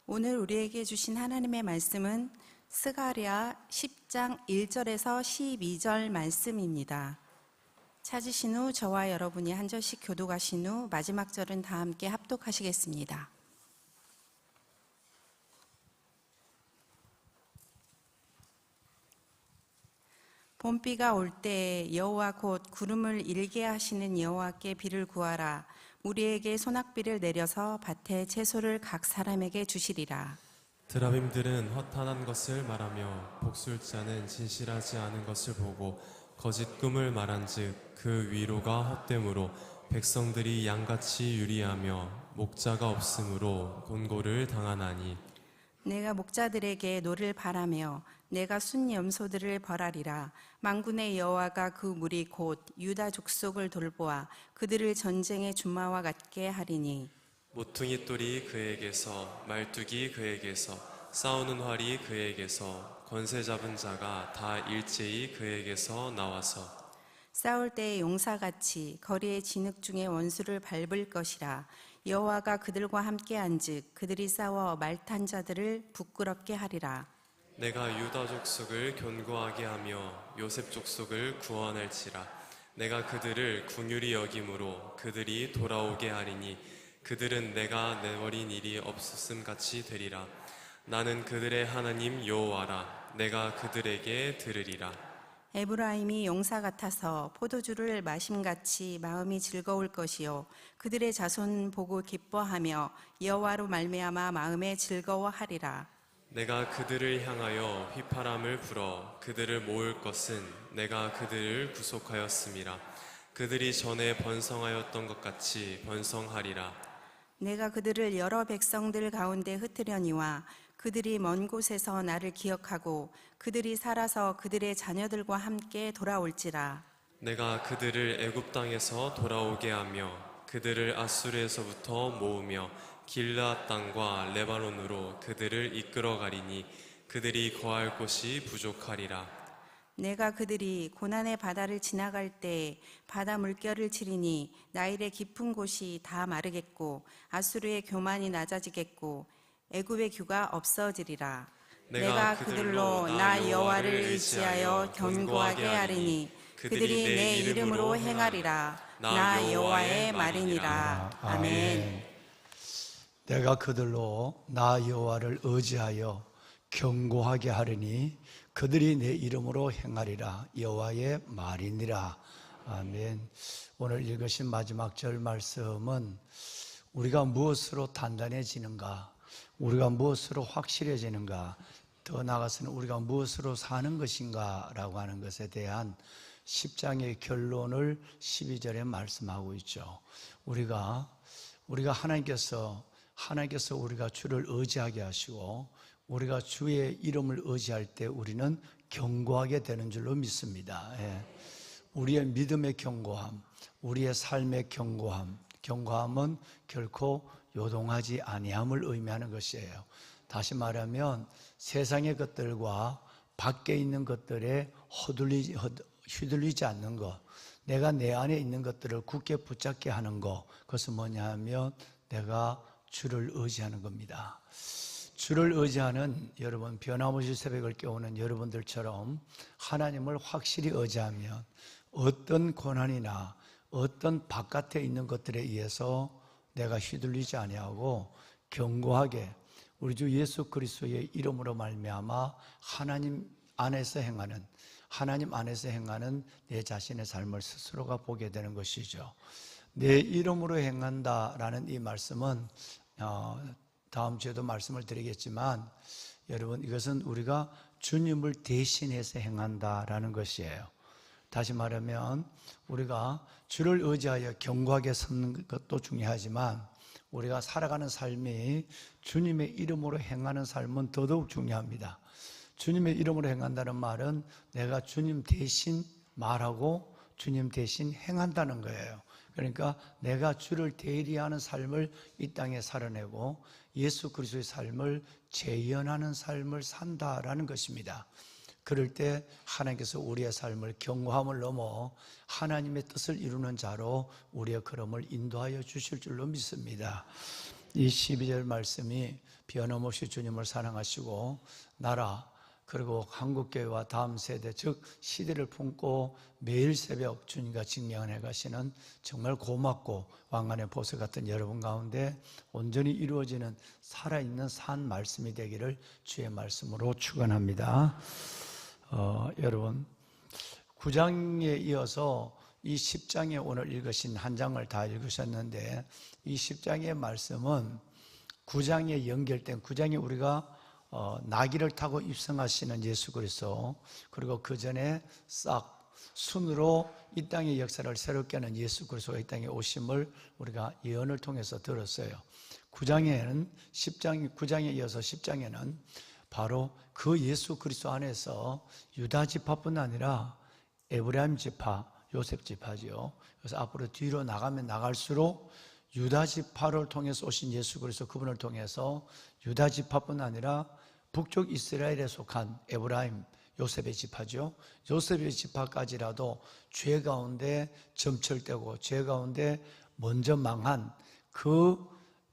오늘 우리에게 주신 하나님의 말씀은 스가랴 10장 1절에서 12절 말씀입니다. 찾으신 후 저와 여러분이 한 절씩 교독하신 후 마지막 절은 다 함께 합독하시겠습니다. 봄비가 올 때에 여호와 곧 구름을 일게 하시는 여호와께 비를 구하라. 우리에게 소낙비를 내려서 밭에 채소를 각 사람에게 주시리라. 드라빔들은 허탄한 것을 말하며 복술자는 진실하지 않은 것을 보고 거짓 꿈을 말한즉 그 위로가 헛됨으로 백성들이 양같이 유리하며 목자가 없으므로 곤고를 당하나니 내가 목자들에게 노를 바라며 내가 순 염소들을 벌하리라. 만군의 여호와가 그 무리 곧 유다 족속을 돌보아 그들을 전쟁의 준마와 같게 하리니 모퉁이 돌이 그에게서 말뚝이 그에게서 싸우는 활이 그에게서 권세 잡은 자가 다 일제히 그에게서 나와서 싸울 때의 용사같이 거리의 진흙 중에 원수를 밟을 것이라. 여호와가 그들과 함께한즉 그들이 싸워 말탄 자들을 부끄럽게 하리라. 내가 유다 족속을 견고하게 하며 요셉 족속을 구원할지라. 내가 그들을 긍휼히 여김으로 그들이 돌아오게 하리니 그들은 내가 내버린 일이 없었음 같이 되리라. 나는 그들의 하나님 여호와라. 내가 그들에게 들으리라. 에브라임이 용사 같아서 포도주를 마심같이 마음이 즐거울 것이요 그들의 자손 보고 기뻐하며 여호와로 말미암아 마음에 즐거워하리라. 내가 그들을 향하여 휘파람을 불어 그들을 모을 것은 내가 그들을 구속하였음이라. 그들이 전에 번성하였던 것 같이 번성하리라. 내가 그들을 여러 백성들 가운데 흩으려니와 그들이 먼 곳에서 나를 기억하고 그들이 살아서 그들의 자녀들과 함께 돌아올지라. 내가 그들을 애굽 땅에서 돌아오게 하며 그들을 아수르에서부터 모으며 길르앗 땅과 레바논으로 그들을 이끌어 가리니 그들이 거할 곳이 부족하리라. 내가 그들이 고난의 바다를 지나갈 때 바다 물결을 치리니 나일의 깊은 곳이 다 마르겠고 아수르의 교만이 낮아지겠고 애굽의 규가 없어지리라. 내가 그들로 나 여호와를 의지하여 견고하게 하리니 그들이 내 이름으로 행하리라. 나 여호와의 말이니라. 아멘. 내가 그들로 나 여호와를 의지하여 견고하게 하리니 그들이 내 이름으로 행하리라. 여호와의 말이니라. 아멘. 오늘 읽으신 마지막 절 말씀은 우리가 무엇으로 단단해지는가, 우리가 무엇으로 확실해지는가, 더 나아가서는 우리가 무엇으로 사는 것인가 라고 하는 것에 대한 10장의 결론을 12절에 말씀하고 있죠. 우리가 하나님께서 우리가 주를 의지하게 하시고 우리가 주의 이름을 의지할 때 우리는 견고하게 되는 줄로 믿습니다. 우리의 믿음의 견고함, 우리의 삶의 견고함은 결코 요동하지 아니함을 의미하는 것이에요. 다시 말하면 세상의 것들과 밖에 있는 것들에 휘둘리지 않는 것, 내가 내 안에 있는 것들을 굳게 붙잡게 하는 것, 그것은 뭐냐 하면 내가 주를 의지하는 겁니다. 주를 의지하는 여러분, 변함없이 새벽을 깨우는 여러분들처럼 하나님을 확실히 의지하면 어떤 고난이나 어떤 바깥에 있는 것들에 의해서 내가 휘둘리지 아니하고 견고하게 우리 주 예수 그리스도의 이름으로 말미암아 하나님 안에서 행하는 내 자신의 삶을 스스로가 보게 되는 것이죠. 내 이름으로 행한다라는 이 말씀은 다음 주에도 말씀을 드리겠지만 여러분, 이것은 우리가 주님을 대신해서 행한다라는 것이에요. 다시 말하면 우리가 주를 의지하여 견고하게 서는 것도 중요하지만 우리가 살아가는 삶이 주님의 이름으로 행하는 삶은 더더욱 중요합니다. 주님의 이름으로 행한다는 말은 내가 주님 대신 말하고 주님 대신 행한다는 거예요. 그러니까 내가 주를 대리하는 삶을 이 땅에 살아내고 예수 그리스도의 삶을 재현하는 삶을 산다라는 것입니다. 그럴 때 하나님께서 우리의 삶을 견고함을 넘어 하나님의 뜻을 이루는 자로 우리의 걸음을 인도하여 주실 줄로 믿습니다. 이 12절 말씀이 변함없이 주님을 사랑하시고 나라 그리고 한국교회와 다음 세대 즉 시대를 품고 매일 새벽 주님과 직면해 가시는 정말 고맙고 왕관의 보석 같은 여러분 가운데 온전히 이루어지는 살아있는 산 말씀이 되기를 주의 말씀으로 축원합니다. 여러분 9장에 이어서 이 10장에 오늘 읽으신 한 장을 다 읽으셨는데 이 10장의 말씀은 9장에 연결된 9장에 우리가 나귀를 타고 입성하시는 예수 그리스도 그리고 그 전에 싹 순으로 이 땅의 역사를 새롭게 하는 예수 그리스도가 이 땅에 오심을 우리가 예언을 통해서 들었어요. 9장에 이어서 10장에는 바로 그 예수 그리스도 안에서 유다 지파뿐 아니라 에브라임 지파, 요셉 지파지요. 그래서 앞으로 뒤로 나가면 나갈수록 유다 지파를 통해서 오신 예수 그리스도 그분을 통해서 유다 지파뿐 아니라 북쪽 이스라엘에 속한 에브라임, 요셉의 지파죠. 요셉의 지파까지라도 죄 가운데 점철되고 죄 가운데 먼저 망한 그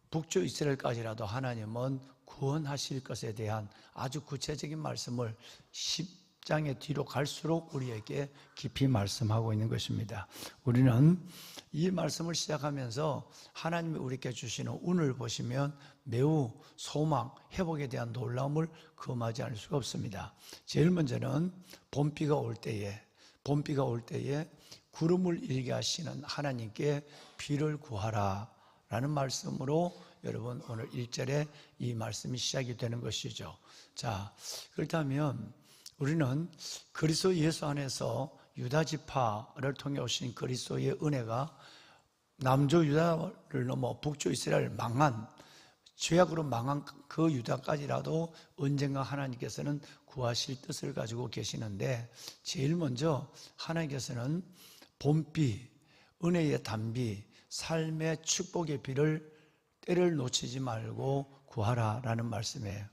북쪽 이스라엘까지라도 하나님은 구원하실 것에 대한 아주 구체적인 말씀을 10장의 뒤로 갈수록 우리에게 깊이 말씀하고 있는 것입니다. 우리는 이 말씀을 시작하면서 하나님이 우리에게 주시는 운을 보시면 매우 소망, 회복에 대한 놀라움을 금하지 않을 수가 없습니다. 제일 먼저는 봄비가 올 때에 구름을 일게 하시는 하나님께 비를 구하라 라는 말씀으로 여러분 오늘 1절에 이 말씀이 시작이 되는 것이죠. 자, 그렇다면 우리는 그리스도 예수 안에서 유다 지파를 통해 오신 그리스도의 은혜가 남조 유다를 넘어 북조 이스라엘 망한 죄악으로 망한 그 유다까지라도 언젠가 하나님께서는 구하실 뜻을 가지고 계시는데 제일 먼저 하나님께서는 봄비, 은혜의 단비, 삶의 축복의 비를 때를 놓치지 말고 구하라라는 말씀이에요.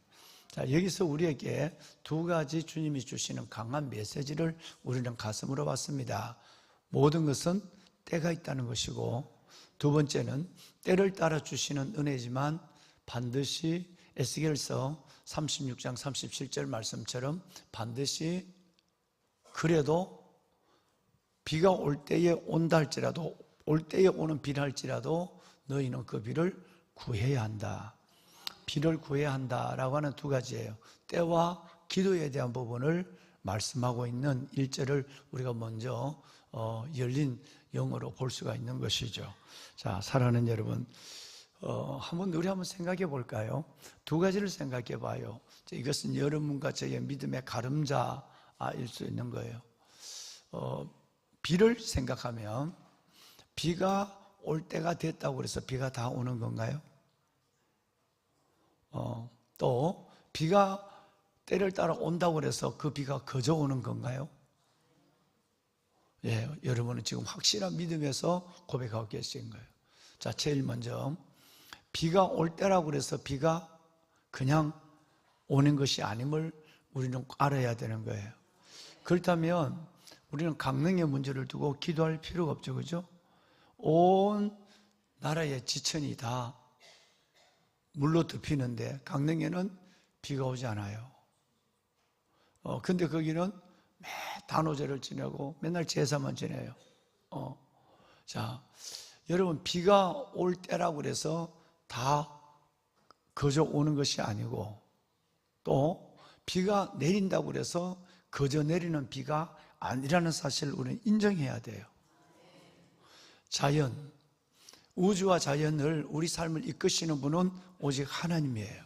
자, 여기서 우리에게 두 가지 주님이 주시는 강한 메시지를 우리는 가슴으로 받습니다. 모든 것은 때가 있다는 것이고 두 번째는 때를 따라 주시는 은혜지만 반드시 에스겔서 36장 37절 말씀처럼 반드시 그래도 비가 올 때에 온다 할지라도 올 때에 오는 비를 할지라도 너희는 그 비를 구해야 한다. 비를 구해야 한다라고 하는 두 가지예요. 때와 기도에 대한 부분을 말씀하고 있는 1절을 우리가 먼저 열린 영어로 볼 수가 있는 것이죠. 자, 사랑하는 여러분, 우리 한번 생각해 볼까요? 두 가지를 생각해 봐요. 이것은 여러분과 저의 믿음의 가름자일 수 있는 거예요. 비를 생각하면 비가 올 때가 됐다고 해서 비가 다 오는 건가요? 또 비가 때를 따라 온다고 해서 그 비가 거저 오는 건가요? 예, 여러분은 지금 확실한 믿음에서 고백하고 계신 거예요. 자, 제일 먼저 비가 올 때라고 해서 비가 그냥 오는 것이 아님을 우리는 알아야 되는 거예요. 그렇다면 우리는 강릉의 문제를 두고 기도할 필요가 없죠, 그죠? 온 나라의 지천이 다 물로 덮이는데 강릉에는 비가 오지 않아요. 근데 거기는 매 단오제를 지내고 맨날 제사만 지내요. 자, 여러분 비가 올 때라고 그래서 다 거저 오는 것이 아니고 또 비가 내린다고 그래서 거저 내리는 비가 아니라는 사실을 우리는 인정해야 돼요. 자연, 우주와 자연을 우리 삶을 이끄시는 분은 오직 하나님이에요.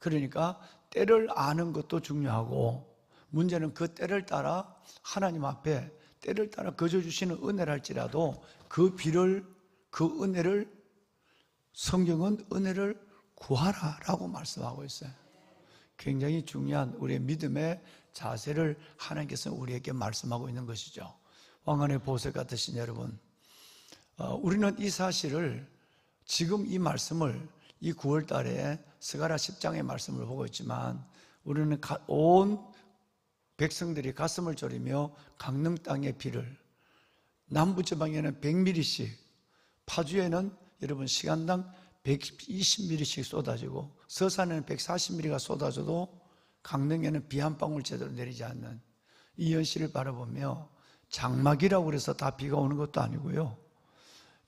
그러니까 때를 아는 것도 중요하고 문제는 그 때를 따라 하나님 앞에 때를 따라 거저 주시는 은혜를 할지라도 그 비를 그 은혜를 성경은 은혜를 구하라라고 말씀하고 있어요. 굉장히 중요한 우리의 믿음의 자세를 하나님께서 우리에게 말씀하고 있는 것이죠. 왕관의 보석 같으신 여러분, 우리는 이 사실을 지금 이 말씀을 이 9월 달에 스가랴 10장의 말씀을 보고 있지만 우리는 온 백성들이 가슴을 졸이며 강릉 땅의 비를 남부지방에는 100mm씩 파주에는 여러분 시간당 120mm씩 쏟아지고 서산에는 140mm가 쏟아져도 강릉에는 비 한 방울 제대로 내리지 않는 이 현실을 바라보며 장막이라고 그래서 다 비가 오는 것도 아니고요,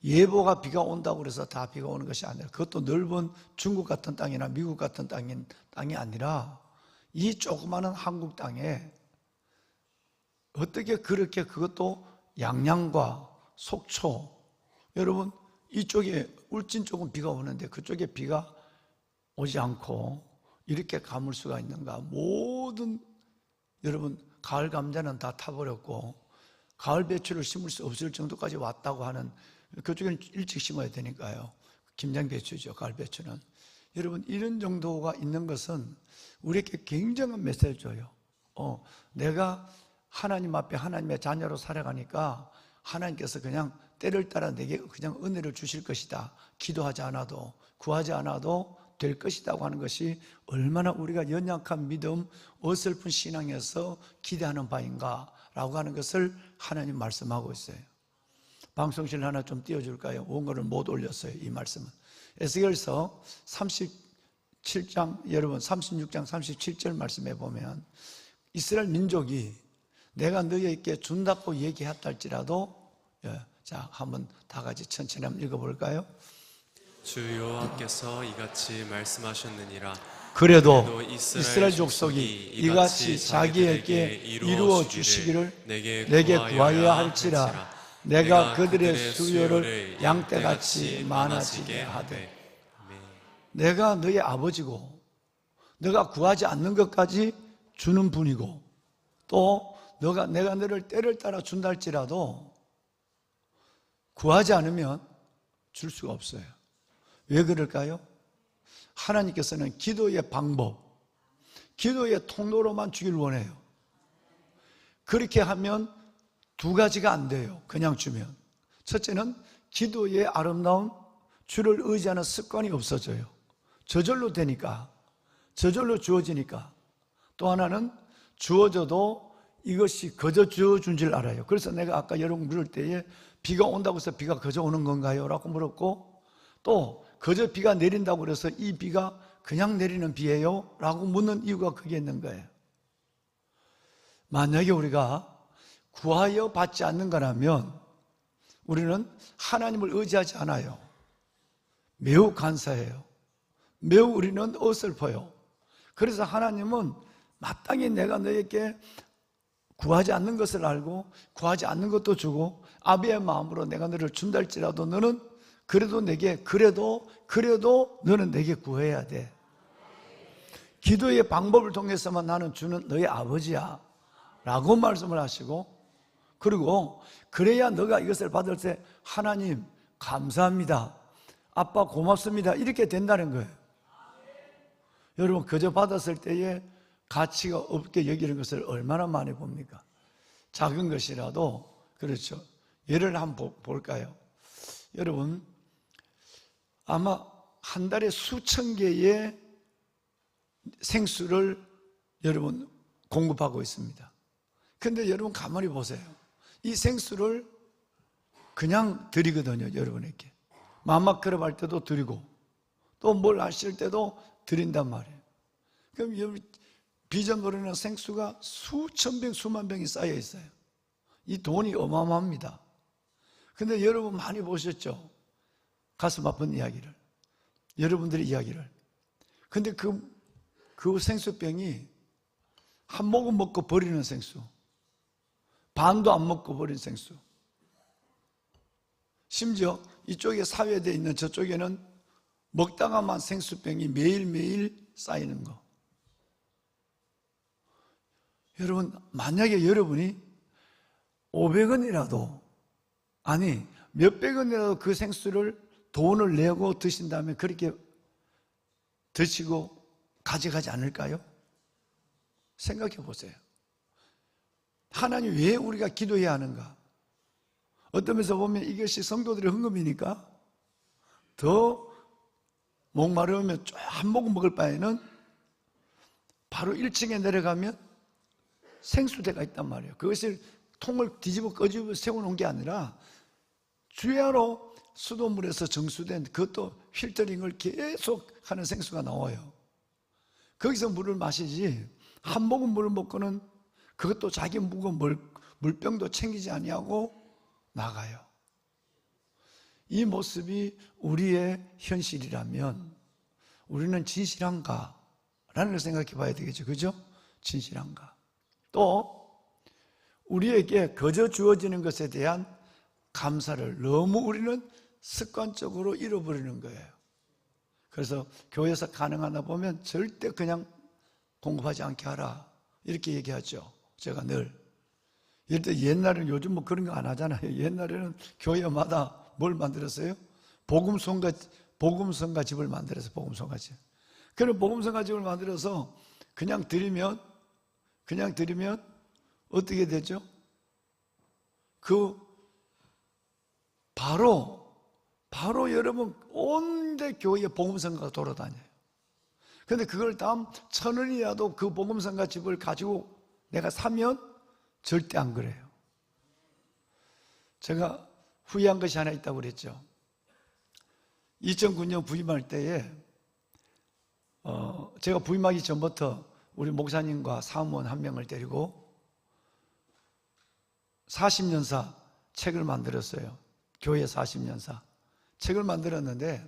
예보가 비가 온다고 그래서 다 비가 오는 것이 아니라, 그것도 넓은 중국 같은 땅이나 미국 같은 땅이 아니라 이 조그마한 한국 땅에 어떻게 그렇게, 그것도 양양과 속초, 여러분 이쪽에 울진 쪽은 비가 오는데 그쪽에 비가 오지 않고 이렇게 가물 수가 있는가. 모든, 여러분 가을 감자는 다 타버렸고 가을 배추를 심을 수 없을 정도까지 왔다고 하는, 그쪽에는 일찍 심어야 되니까요. 김장 배추죠, 가을 배추는. 여러분 이런 정도가 있는 것은 우리에게 굉장한 메시지를 줘요. 내가 하나님 앞에 하나님의 자녀로 살아가니까 하나님께서 그냥 때를 따라 내게 그냥 은혜를 주실 것이다, 기도하지 않아도 구하지 않아도 될 것이라고 하는 것이 얼마나 우리가 연약한 믿음, 어설픈 신앙에서 기대하는 바인가 라고 하는 것을 하나님 말씀하고 있어요. 방송실 하나 좀 띄워줄까요? 원고를 못 올렸어요, 이 말씀은. 에스겔서 37장, 여러분 36장 37절 말씀에 보면 이스라엘 민족이 내가 너희에게 준다고 얘기했다 할지라도, 자 한번 다 같이 천천히 한번 읽어볼까요? 주 여호와께서 이같이 말씀하셨느니라. 그래도 이스라엘 족속이 이같이 자기에게 이루어 주시기를 내게 구하여야 할지라. 내가 그들의 수요를 양떼같이 많아지게 하되. 내가 너희 아버지고 너가 구하지 않는 것까지 주는 분이고, 또 내가 너를 때를 따라 준다 할지라도 구하지 않으면 줄 수가 없어요. 왜 그럴까요? 하나님께서는 기도의 방법, 기도의 통로로만 주기를 원해요. 그렇게 하면 두 가지가 안 돼요, 그냥 주면. 첫째는 기도의 아름다운 주를 의지하는 습관이 없어져요. 저절로 되니까, 저절로 주어지니까. 또 하나는 주어져도 이것이 거저 주어준 줄 알아요. 그래서 내가 아까 여러분 물을 때에 비가 온다고 해서 비가 거저 오는 건가요? 라고 물었고, 또 거저 비가 내린다고 해서 이 비가 그냥 내리는 비예요? 라고 묻는 이유가 그게 있는 거예요. 만약에 우리가 구하여 받지 않는 거라면 우리는 하나님을 의지하지 않아요. 매우 간사해요. 매우 우리는 어설퍼요. 그래서 하나님은 마땅히 내가 너에게 구하지 않는 것을 알고 구하지 않는 것도 주고 아비의 마음으로 내가 너를 준다 할지라도 너는 그래도 너는 내게 구해야 돼. 기도의 방법을 통해서만 나는 주는 너의 아버지야 라고 말씀을 하시고, 그리고 그래야 너가 이것을 받을 때 하나님 감사합니다, 아빠 고맙습니다, 이렇게 된다는 거예요. 여러분 그저 받았을 때에 가치가 없게 여기는 것을 얼마나 많이 봅니까? 작은 것이라도. 그렇죠. 예를 한번 볼까요? 여러분 아마 한 달에 수천 개의 생수를 여러분 공급하고 있습니다. 그런데 여러분 가만히 보세요. 이 생수를 그냥 드리거든요, 여러분에게. 맘막그릇 할 때도 드리고 또 뭘 하실 때도 드린단 말이에요. 그럼 여러분 빚어버리는 생수가 수천 병, 수만 병이 쌓여 있어요. 이 돈이 어마어마합니다. 근데 여러분 많이 보셨죠? 가슴 아픈 이야기를, 여러분들의 이야기를. 근데 그 생수병이 한 모금 먹고 버리는 생수, 반도 안 먹고 버린 생수, 심지어 이쪽에 사회되어 있는 저쪽에는 먹다가만 생수병이 매일매일 쌓이는 거. 여러분 만약에 여러분이 500원이라도 아니 몇백 원이라도 그 생수를 돈을 내고 드신다면 그렇게 드시고 가져가지 않을까요? 생각해 보세요. 하나님 왜 우리가 기도해야 하는가? 어떤 면에서 보면 이것이 성도들의 헌금이니까 더 목마르면 한 모금 먹을 바에는 바로 1층에 내려가면 생수대가 있단 말이에요. 그것을 통을 뒤집어 꺼집어 세워놓은 게 아니라 주야로 수돗물에서 정수된 그것도 필터링을 계속 하는 생수가 나와요. 거기서 물을 마시지 한 모금 물을 먹고는 그것도 자기 무거운 물병도 챙기지 아니하고 나가요. 이 모습이 우리의 현실이라면 우리는 진실한가? 라는 걸 생각해 봐야 되겠죠. 그죠? 진실한가? 또 우리에게 거저 주어지는 것에 대한 감사를 너무 우리는 습관적으로 잃어버리는 거예요. 그래서 교회에서 가능하다 보면 절대 그냥 공급하지 않게 하라 이렇게 얘기하죠. 제가 늘 예를 들어 옛날에는 요즘 뭐 그런 거 안 하잖아요. 옛날에는 교회마다 뭘 만들었어요? 복음성가 집을 만들어서 복음성가 집. 그런 복음성가 집을 만들어서 그냥 드리면 어떻게 되죠? 바로 여러분 온데 교회에 복음성가가 돌아다녀요. 그런데 그걸 다음 1,000원이라도 그 복음성가 집을 가지고 내가 사면 절대 안 그래요. 제가 후회한 것이 하나 있다고 그랬죠. 2009년 부임할 때에 제가 부임하기 전부터 우리 목사님과 사무원 한 명을 데리고 40년사 책을 만들었어요. 교회 40년사 책을 만들었는데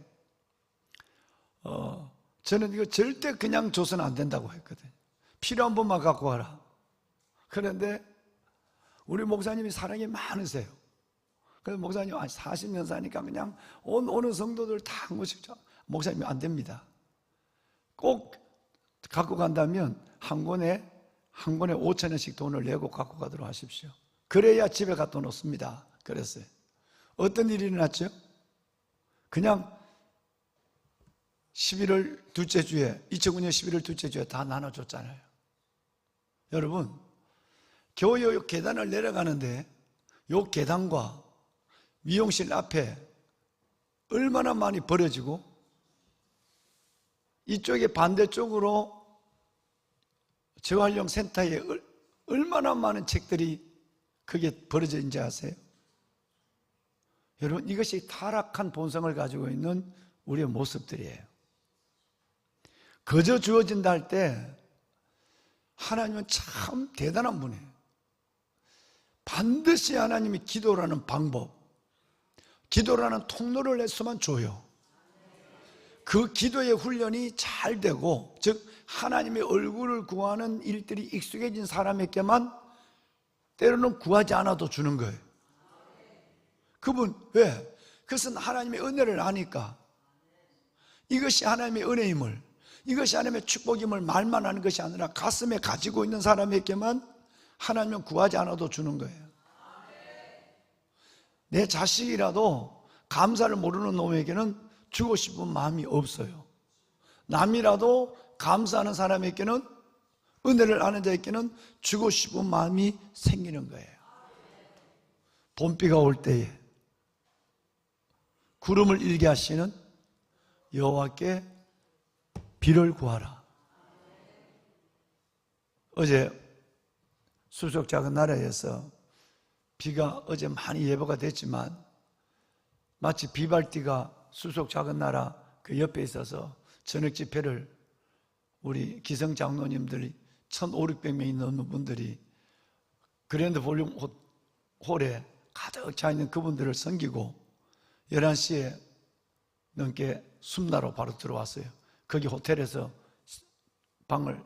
저는 이거 절대 그냥 줘서는 안 된다고 했거든요. 필요한 분만 갖고 와라. 그런데 우리 목사님이 사랑이 많으세요. 그래서 목사님 40년사니까 그냥 어느 성도들 다 한 것씩 목사님이 안 됩니다. 꼭 갖고 간다면 한 권에 5,000원씩 돈을 내고 갖고 가도록 하십시오. 그래야 집에 갖다 놓습니다. 그랬어요. 어떤 일이 일어났죠? 그냥 11월 둘째 주에 2009년 11월 둘째 주에 다 나눠줬잖아요. 여러분 교회 요 계단을 내려가는데 요 계단과 미용실 앞에 얼마나 많이 버려지고 이쪽에 반대쪽으로 재활용 센터에 얼마나 많은 책들이 그게 버려져 있는지 아세요? 여러분 이것이 타락한 본성을 가지고 있는 우리의 모습들이에요. 거저 주어진다 할 때 하나님은 참 대단한 분이에요. 반드시 하나님이 기도라는 방법, 기도라는 통로를 내서만 줘요. 그 기도의 훈련이 잘 되고, 즉 하나님의 얼굴을 구하는 일들이 익숙해진 사람에게만 때로는 구하지 않아도 주는 거예요. 그분 왜? 그것은 하나님의 은혜를 아니까. 이것이 하나님의 은혜임을, 이것이 하나님의 축복임을 말만 하는 것이 아니라 가슴에 가지고 있는 사람에게만 하나님은 구하지 않아도 주는 거예요. 내 자식이라도 감사를 모르는 놈에게는 주고 싶은 마음이 없어요. 남이라도 감사하는 사람에게는, 은혜를 아는 자에게는 주고 싶은 마음이 생기는 거예요. 봄비가 올 때에 구름을 일게 하시는 여호와께 비를 구하라. 어제 수족 작은 나라에서 비가 어제 많이 예보가 됐지만 마치 비발디가 수족 작은 나라 그 옆에 있어서 저녁 집회를 우리 기성 장로님들이 1,500~1,600명이 넘는 분들이 그랜드 볼륨 홀에 가득 차 있는 그분들을 섬기고 11시에 넘게 숨나로 바로 들어왔어요. 거기 호텔에서 방을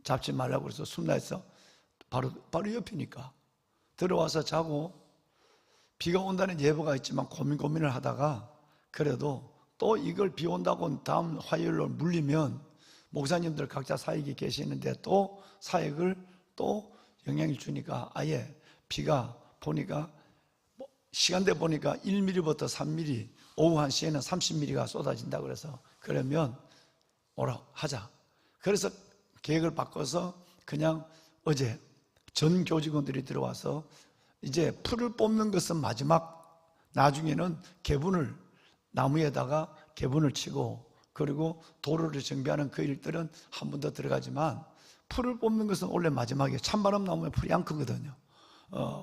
잡지 말라고 해서 숨나에서 바로 옆이니까 들어와서 자고, 비가 온다는 예보가 있지만 고민을 하다가 그래도 또 이걸 비 온다고 다음 화요일로 물리면 목사님들 각자 사역이 계시는데 또 사역을 또 영향을 주니까 아예 비가 보니까 시간대 보니까 1mm부터 3mm, 오후 1시에는 30mm가 쏟아진다 그래서 그러면 오라 하자. 그래서 계획을 바꿔서 그냥 어제 전 교직원들이 들어와서 이제 풀을 뽑는 것은 마지막, 나중에는 개분을 나무에다가 개분을 치고 그리고 도로를 정비하는 그 일들은 한 번 더 들어가지만 풀을 뽑는 것은 원래 마지막에 찬바람 나무에 풀이 안 크거든요.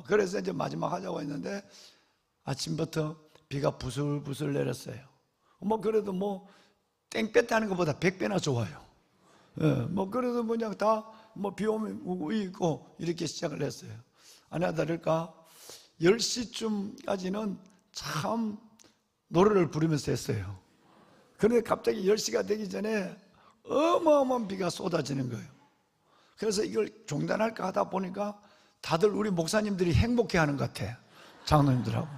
그래서 이제 마지막 하자고 했는데 아침부터 비가 부슬부슬 내렸어요. 뭐 그래도 뭐 땡볕하는 것보다 100배나 좋아요. 뭐 그래도 그냥 다 뭐 비 오면 우이 있고 이렇게 시작을 했어요. 아니나 다를까 10시쯤까지는 참 노래를 부르면서 했어요. 그런데 갑자기 10시가 되기 전에 어마어마한 비가 쏟아지는 거예요. 그래서 이걸 중단할까 하다 보니까 다들 우리 목사님들이 행복해하는 것 같아. 장로님들하고.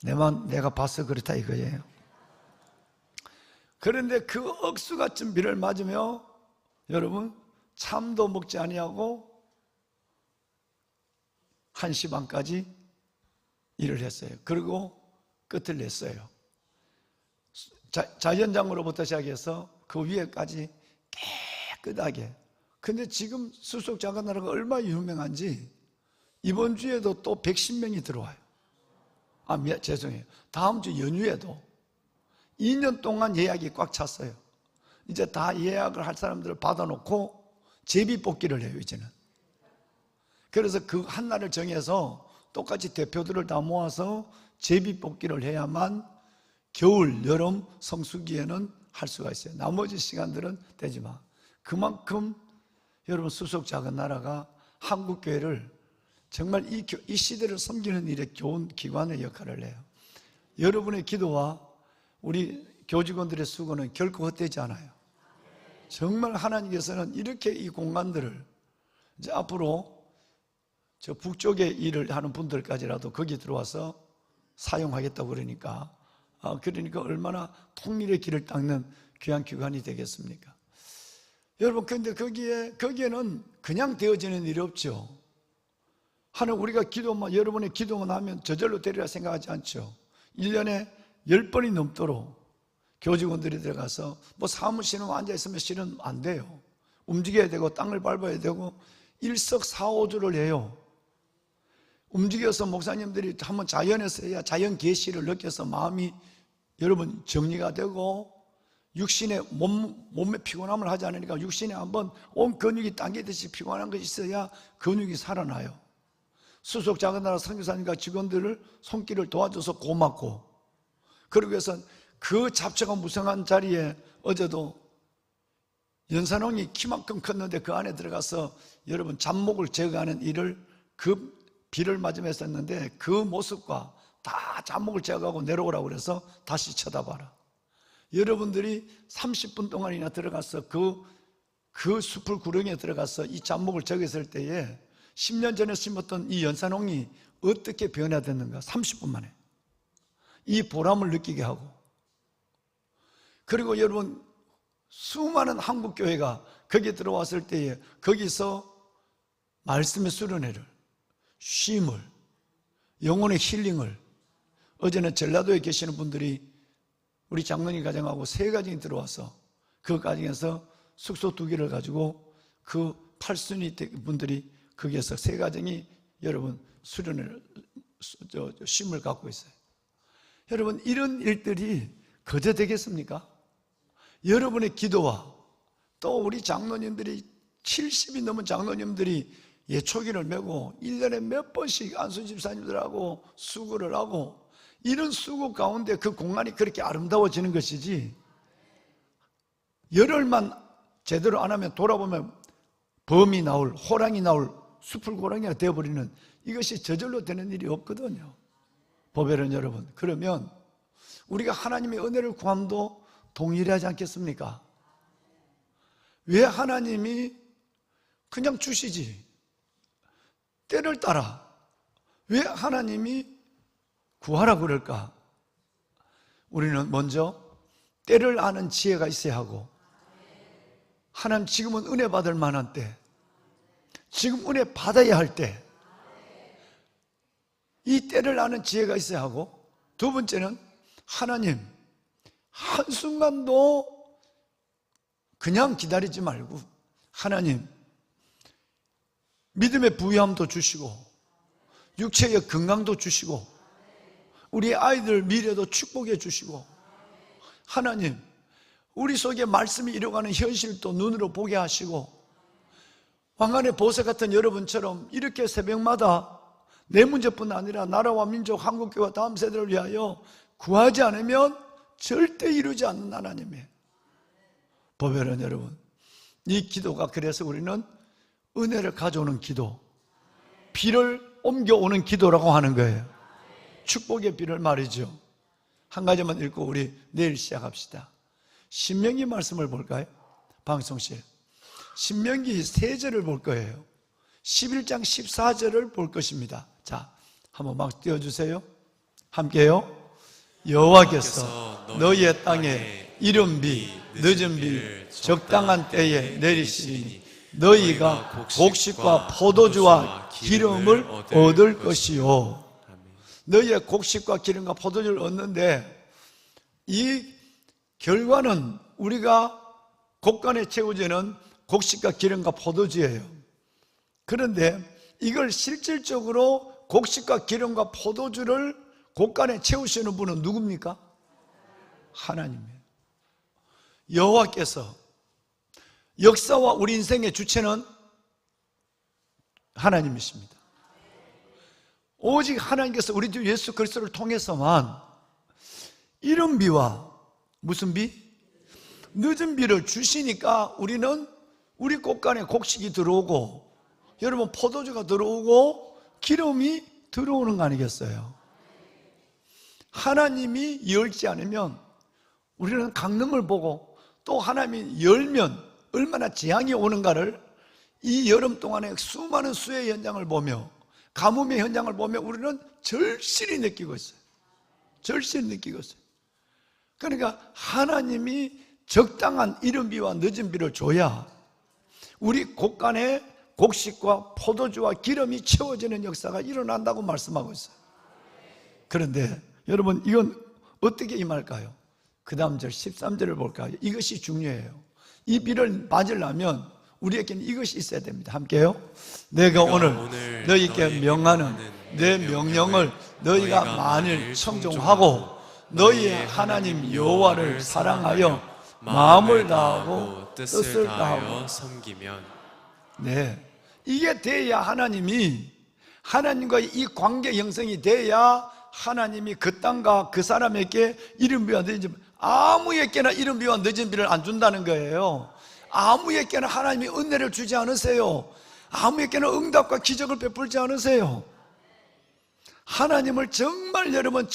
내가 봐서 그렇다 이거예요. 그런데 그 억수같은 비를 맞으며 여러분 잠도 먹지 아니하고 1시 반까지 일을 했어요. 그리고 끝을 냈어요. 자연장으로부터 시작해서 그 위에까지 깨끗하게. 근데 지금 수속자가나라가 얼마나 유명한지 이번 주에도 또 110명이 들어와요. 죄송해요. 다음 주 연휴에도 2년 동안 예약이 꽉 찼어요. 이제 다 예약을 할 사람들을 받아놓고 제비 뽑기를 해요, 이제는. 그래서 그 한 날을 정해서 똑같이 대표들을 다 모아서 제비 뽑기를 해야만 겨울, 여름 성수기에는 할 수가 있어요. 나머지 시간들은 되지만 그만큼 여러분 수속 작은 나라가 한국교회를 정말 이 시대를 섬기는 일에 좋은 기관의 역할을 해요. 여러분의 기도와 우리 교직원들의 수고는 결코 헛되지 않아요. 정말 하나님께서는 이렇게 이 공간들을 이제 앞으로 저 북쪽에 일을 하는 분들까지라도 거기 들어와서 사용하겠다고 그러니까 얼마나 통일의 길을 닦는 귀한 기관이 되겠습니까? 여러분, 근데 거기에는 그냥 되어지는 일이 없죠. 하나님, 우리가 여러분의 기도만 하면 저절로 되리라 생각하지 않죠. 1년에 10번이 넘도록 교직원들이 들어가서 뭐 사무실에 앉아있으면 실은 안 돼요. 움직여야 되고 땅을 밟아야 되고 일석사오조를 해요. 움직여서 목사님들이 한번 자연에서 해야 자연 계시를 느껴서 마음이 여러분 정리가 되고 육신의 몸의 피곤함을 하지 않으니까 육신에 한번 온 근육이 당기듯이 피곤한 것이 있어야 근육이 살아나요. 수속 작은 나라 선교사님과 직원들을 손길을 도와줘서 고맙고, 그러기 위해서 그 잡초가 무성한 자리에 어제도 연산홍이 키만큼 컸는데 그 안에 들어가서 여러분 잡목을 제거하는 일을 그 비를 맞으면서 했는데 그 모습과 다 잡목을 제거하고 내려오라고 그래서 다시 쳐다봐라. 여러분들이 30분 동안이나 들어가서 그 숲을 구렁이에 들어가서 이 잡목을 제거했을 때에 10년 전에 심었던 이 연산홍이 어떻게 변화됐는가? 30분 만에 이 보람을 느끼게 하고, 그리고 여러분 수많은 한국교회가 거기에 들어왔을 때에 거기서 말씀의 수련회를, 쉼을, 영혼의 힐링을, 어제는 전라도에 계시는 분들이 우리 장로님 가정하고 3가정이 들어와서 그 가정에서 숙소 2개를 가지고 그 8순위 분들이 거기에서 3가정이 여러분 수련을 쉼을 갖고 있어요. 여러분, 이런 일들이 거저 되겠습니까? 여러분의 기도와 또 우리 장로님들이 70이 넘은 장로님들이 예초기를 메고 1년에 몇 번씩 안수 집사님들하고 수고를 하고, 이런 수고 가운데 그 공간이 그렇게 아름다워지는 것이지, 열흘만 제대로 안 하면 돌아보면 범이 나올, 호랑이 나올 수풀고랑이가 되어버리는, 이것이 저절로 되는 일이 없거든요. 보배는 여러분, 그러면 우리가 하나님의 은혜를 구함도 동일하지 않겠습니까? 왜 하나님이 그냥 주시지? 때를 따라 왜 하나님이 구하라 그럴까? 우리는 먼저 때를 아는 지혜가 있어야 하고, 하나님 지금은 은혜 받을 만한 때, 지금 은혜 받아야 할 때, 이 때를 아는 지혜가 있어야 하고, 두 번째는 하나님 한순간도 그냥 기다리지 말고 하나님 믿음의 부유함도 주시고 육체의 건강도 주시고 우리 아이들 미래도 축복해 주시고, 하나님 우리 속에 말씀이 이루어가는 현실도 눈으로 보게 하시고, 왕관의 보석 같은 여러분처럼 이렇게 새벽마다 내 문제뿐 아니라 나라와 민족, 한국교회와 다음 세대를 위하여 구하지 않으면 절대 이루지 않는 하나님의 보배는 여러분, 이 기도가 그래서 우리는 은혜를 가져오는 기도, 비를 옮겨오는 기도라고 하는 거예요. 축복의 비를 말이죠. 한 가지만 읽고 우리 내일 시작합시다. 신명기 말씀을 볼까요? 방송실 신명기 3절을 볼 거예요. 11장 14절을 볼 것입니다. 자, 한번 막 띄워주세요. 함께요. 여호와께서 너희의 땅에 이른 비, 늦은 비, 적당한 때에 내리시리니 너희가 곡식과 포도주와 기름을 얻을 것이요. 너희의 곡식과 기름과 포도주를 얻는데 이 결과는 우리가 곳간에 채워지는 곡식과 기름과 포도주예요. 그런데 이걸 실질적으로 곡식과 기름과 포도주를 곳간에 채우시는 분은 누굽니까? 하나님이에요. 여호와께서 역사와 우리 인생의 주체는 하나님이십니다. 오직 하나님께서 우리 주 예수 그리스도를 통해서만 이른 비와 무슨 비? 늦은 비를 주시니까 우리는 우리 곳간에 곡식이 들어오고 여러분 포도주가 들어오고 기름이 들어오는 거 아니겠어요? 하나님이 열지 않으면 우리는 강릉을 보고 또 하나님이 열면 얼마나 재앙이 오는가를 이 여름 동안에 수많은 수해 현장을 보며 가뭄의 현장을 보며 우리는 절실히 느끼고 있어요. 절실히 느끼고 있어요. 그러니까 하나님이 적당한 이른 비와 늦은 비를 줘야 우리 곳간에 곡식과 포도주와 기름이 채워지는 역사가 일어난다고 말씀하고 있어요. 그런데 여러분 이건 어떻게 임할까요? 그 다음 절 13절을 볼까요? 이것이 중요해요. 이 비를 맞으려면 우리에게는 이것이 있어야 됩니다. 함께요. 내가 오늘 너희에게 명하는 내 명령을 너희가 만일 청종하고 너희의 하나님 여호와를 사랑하여 마음을 다하고 뜻을 다하고 섬기면 네, 이게 돼야 하나님이 하나님과의 이 관계 형성이 돼야 하나님이 그 땅과 그 사람에게 이른 비와 늦은 비 아무에게나 이른 비와 늦은 비를 안 준다는 거예요. 아무에게나 하나님이 은혜를 주지 않으세요. 아무에게나 응답과 기적을 베풀지 않으세요. 하나님을 정말 여러분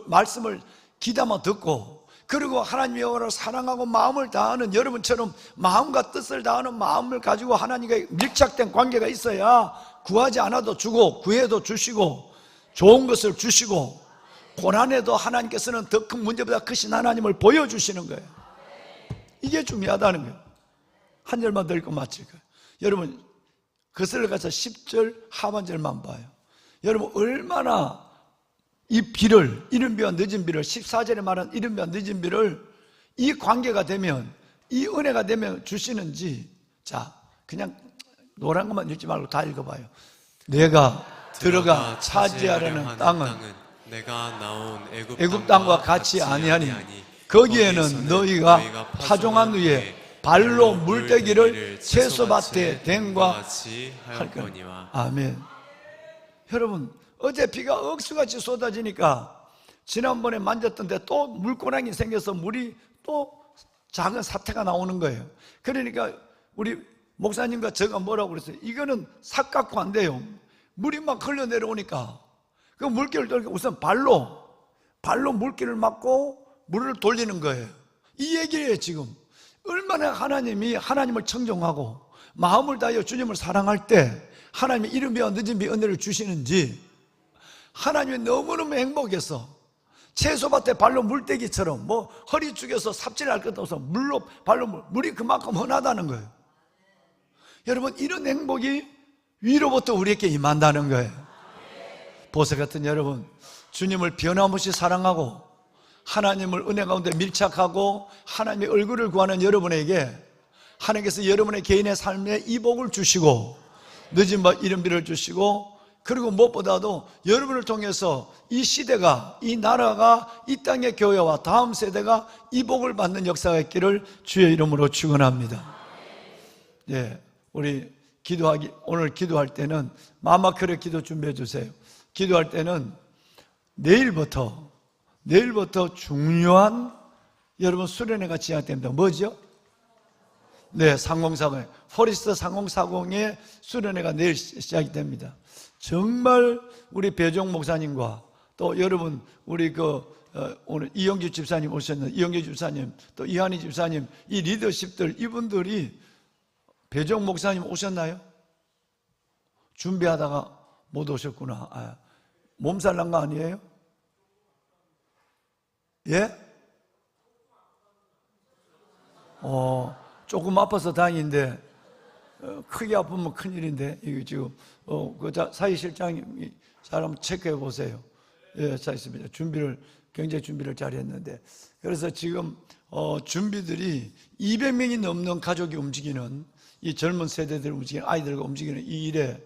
말씀을 귀담아 듣고 그리고 하나님 여호와를 사랑하고 마음을 다하는 여러분처럼 마음과 뜻을 다하는 마음을 가지고 하나님과 밀착된 관계가 있어야 구하지 않아도 주고 구해도 주시고 좋은 것을 주시고 고난에도 하나님께서는 더 큰 문제보다 크신 하나님을 보여주시는 거예요. 이게 중요하다는 거예요. 한 절만 더 읽고 마칠 거예요. 여러분 그슬러 가서 10절 하반절만 봐요. 여러분 얼마나 이 비를 이른 비와 늦은 비를 14절에 말한 이른 비와 늦은 비를 이 관계가 되면 이 은혜가 되면 주시는지 자 그냥 노란 것만 읽지 말고 다 읽어봐요. 내가 들어가 차지하려는 땅은 내가 나온 애굽 땅과 같이 아니하니 거기에는 너희가 파종한 후에 발로 물대기를 채소밭에 댄과 같이 할 거니와. 아멘. 여러분 어제 비가 억수같이 쏟아지니까 지난번에 만졌던 데 또 물고랑이 생겨서 물이 또 작은 사태가 나오는 거예요. 그러니까 우리 목사님과 제가 뭐라고 그랬어요? 이거는 삭 갖고 안 돼요. 물이 막 흘러내려오니까 그 물길을 돌리고 우선 발로 물길을 막고 물을 돌리는 거예요. 이 얘기예요. 지금 얼마나 하나님이 하나님을 청정하고 마음을 다하여 주님을 사랑할 때 하나님의 이른 비와 늦은 비 은혜를 주시는지 하나님이 너무너무 행복해서 채소밭에 발로 물대기처럼 뭐 허리 죽여서 삽질할 것도 없어 물로 발로 물이 그만큼 흔하다는 거예요. 여러분 이런 행복이 위로부터 우리에게 임한다는 거예요. 보석 같은 여러분 주님을 변함없이 사랑하고 하나님을 은혜 가운데 밀착하고 하나님의 얼굴을 구하는 여러분에게 하나님께서 여러분의 개인의 삶에 이 복을 주시고 늦은 바 이른 비를 주시고 그리고 무엇보다도 여러분을 통해서 이 시대가 이 나라가 이 땅의 교회와 다음 세대가 이 복을 받는 역사가 있기를 주의 이름으로 축원합니다. 예, 우리 오늘 기도할 때는 마마크레 기도 준비해 주세요. 기도할 때는 내일부터 중요한 여러분 수련회가 시작됩니다. 뭐죠? 네, 3040. 포리스트 3040의 수련회가 내일 시작이 됩니다. 정말 우리 배종 목사님과 또 여러분 우리 오늘 이영규 집사님 오셨는데 이영규 집사님 또 이한희 집사님 이 리더십들 이분들이 배종 목사님 오셨나요? 준비하다가 못 오셨구나. 몸살 난 거 아니에요? 예? 조금 아파서 다행인데 크게 아프면 큰일인데 이거 지금 사회실장이 사람 체크해 보세요. 예, 잘 있습니다. 굉장히 준비를 잘 했는데 그래서 지금 준비들이 200명이 넘는 가족이 움직이는 이 젊은 세대들 움직이는 아이들과 움직이는 이 일에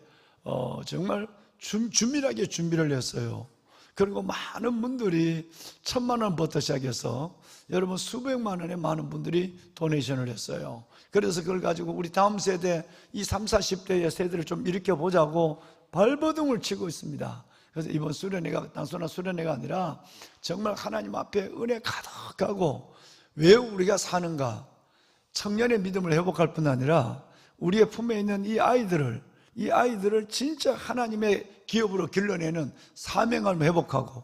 정말 준밀하게 준비를 했어요. 그리고 많은 분들이 1,000만 원부터 시작해서 여러분 수백만 원의 많은 분들이 도네이션을 했어요. 그래서 그걸 가지고 우리 다음 세대 이 30, 40대의 세대를 좀 일으켜보자고 발버둥을 치고 있습니다. 그래서 이번 수련회가 단순한 수련회가 아니라 정말 하나님 앞에 은혜 가득하고 왜 우리가 사는가, 청년의 믿음을 회복할 뿐 아니라 우리의 품에 있는 이 아이들을 진짜 하나님의 기업으로 길러내는 사명을 회복하고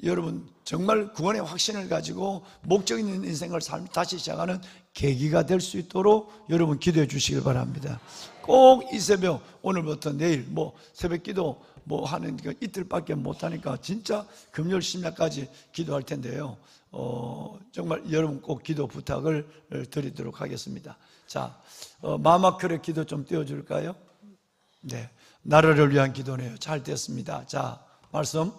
여러분 정말 구원의 확신을 가지고 목적 있는 인생을 다시 시작하는 계기가 될 수 있도록 여러분 기도해 주시길 바랍니다. 꼭 이 새벽 오늘부터 내일 새벽 기도 하는 이틀밖에 못하니까 진짜 금요일 심야까지 기도할 텐데요. 정말 여러분 꼭 기도 부탁을 드리도록 하겠습니다. 자, 마마크레 기도 좀 띄워줄까요? 네, 나라를 위한 기도네요. 잘 됐습니다. 자, 말씀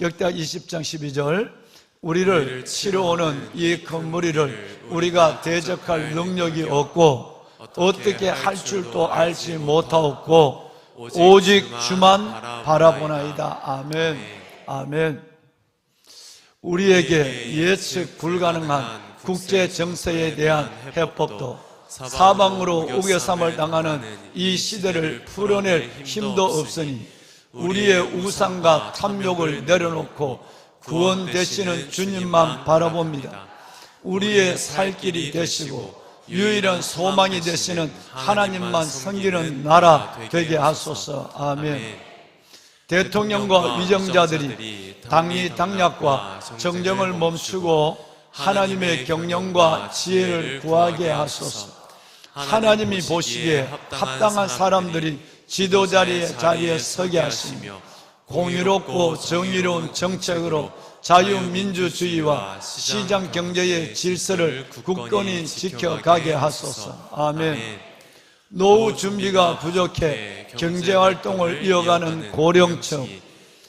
역대하 20장 12절 우리를 치러오는 이 큰 무리를 우리가 대적할 능력이 없고 어떻게 할 줄도 알지 못하옵고 오직 주만 바라보나이다. 아멘. 아멘. 우리에게 예측 불가능한 국제 정세에 대한 해법도 사방으로 우겨삼을 당하는 이 시대를 풀어낼 힘도 없으니 우리의 우상과 탐욕을 내려놓고 구원 되시는 주님만 바라봅니다. 우리의 살 길이 되시고 유일한 소망이 되시는 하나님만 섬기는 나라 되게 하소서. 아멘. 대통령과 위정자들이 당리 당략과 정정을 멈추고 하나님의 경영과 지혜를 구하게 하소서. 하나님이 보시기에 합당한 사람들이 지도자리에 서게 하시며 공의롭고 정의로운 정책으로 자유민주주의와 시장 경제의 질서를 굳건히 지켜가게 하소서. 아멘. 노후 준비가 부족해 경제활동을 이어가는 고령층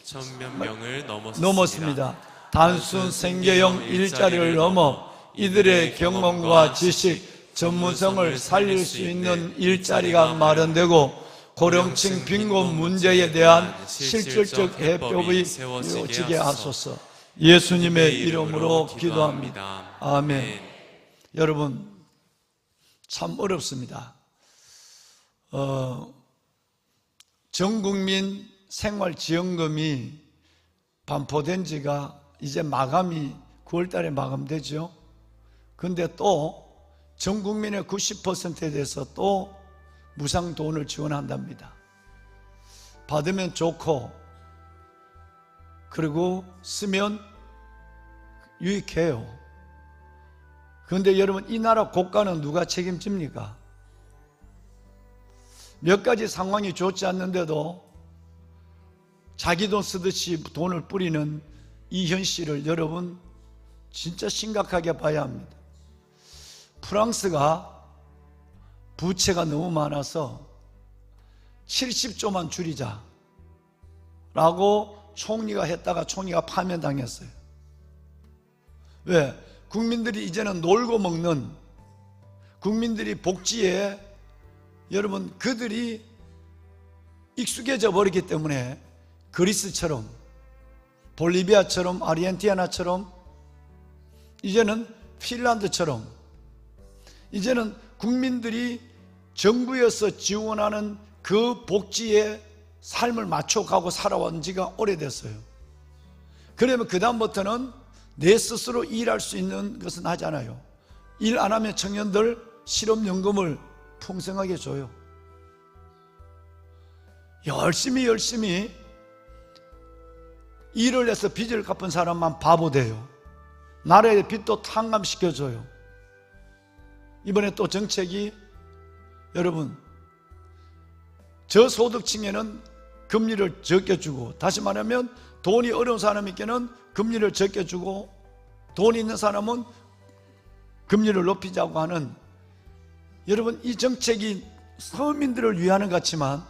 1,000명을 넘었습니다. 단순 생계형 일자리를 넘어 이들의 경험과 지식, 전문성을 살릴 수 있는 일자리가 마련되고 고령층 빈곤 문제에 대한 실질적 해법이 이루어지게 하소서. 예수님의 이름으로 기도합니다. 아멘. 여러분 참 어렵습니다. 전국민 생활지원금이 반포된 지가 이제 마감이 9월 달에 마감되죠. 근데 또 전국민의 90%에 대해서 또 무상 돈을 지원한답니다. 받으면 좋고 그리고 쓰면 유익해요. 그런데 여러분 이 나라 국가는 누가 책임집니까? 몇 가지 상황이 좋지 않는데도 자기 돈 쓰듯이 돈을 뿌리는 이 현실을 여러분 진짜 심각하게 봐야 합니다. 프랑스가 부채가 너무 많아서 70조만 줄이자 라고 총리가 했다가 총리가 파면당했어요. 왜? 국민들이 이제는 놀고 먹는 국민들이 복지에 여러분 그들이 익숙해져 버렸기 때문에 그리스처럼 볼리비아처럼 아르헨티나처럼 이제는 핀란드처럼 이제는 국민들이 정부에서 지원하는 그 복지에 삶을 맞춰가고 살아온 지가 오래됐어요. 그러면 그 다음부터는 내 스스로 일할 수 있는 것은 하잖아요. 일 안 하면 청년들 실업연금을 풍성하게 줘요. 열심히 일을 해서 빚을 갚은 사람만 바보 돼요. 나라의 빚도 탕감시켜줘요. 이번에 또 정책이, 여러분, 저소득층에는 금리를 적게 주고, 다시 말하면 돈이 어려운 사람에게는 금리를 적게 주고, 돈이 있는 사람은 금리를 높이자고 하는, 여러분, 이 정책이 서민들을 위하는 것 같지만